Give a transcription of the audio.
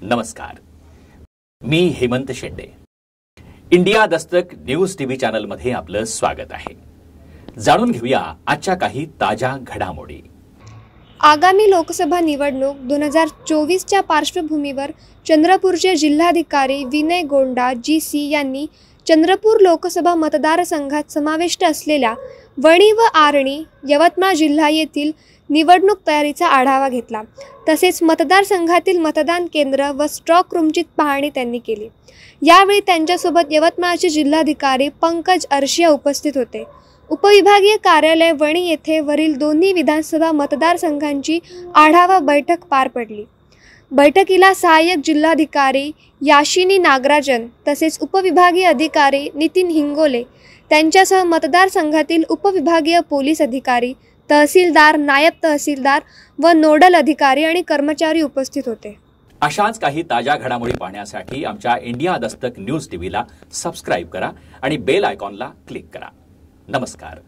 नमस्कार, मी हेमंत शेंडे. India Dastak news TV channel मध्ये आपलं स्वागत आहे. जाणून घेऊया आजच्या काही ताज्या घडामोडी. आगामी लोकसभा निवडणूक 2024च्या पार्श्वभूमीवर चंद्रपूरचे जिल्हाधिकारी विनय गोंडा GC यांनी चंद्रपूर लोकसभा मतदारसंघात समाविष्ट असलेल्या वणी व आर्णी, यवतमाळ जिल्हा येथील निवडणूक तयारीचा आढावा घेतला. तसेच मतदारसंघातील मतदान केंद्र व स्ट्रॉक रूमची पाहणी त्यांनी केली. यावेळी त्यांच्यासोबत यवतमाळचे जिल्हाधिकारी पंकज अर्शिया उपस्थित होते. उपविभागीय कार्यालय वणी येथे वरील दोन्ही विधानसभा मतदारसंघांची आढावा बैठक पार पडली. बैठकीला सहाय्यक जिल्हाधिकारी याशिनी नागराजन तसेच उपविभागीय अधिकारी नितीन हिंगोले त्यांच्यासह मतदारसंघातील उपविभागीय पोलीस अधिकारी, तहसीलदार, नायब तहसीलदार व नोडल अधिकारी आणि कर्मचारी उपस्थित होते. अशाच काही ताज्या घडामोडी पाहण्यासाठी आमच्या इंडिया दस्तक न्यूज टीव्हीला सबस्क्राईब करा आणि बेल आयकॉनला क्लिक करा. नमस्कार.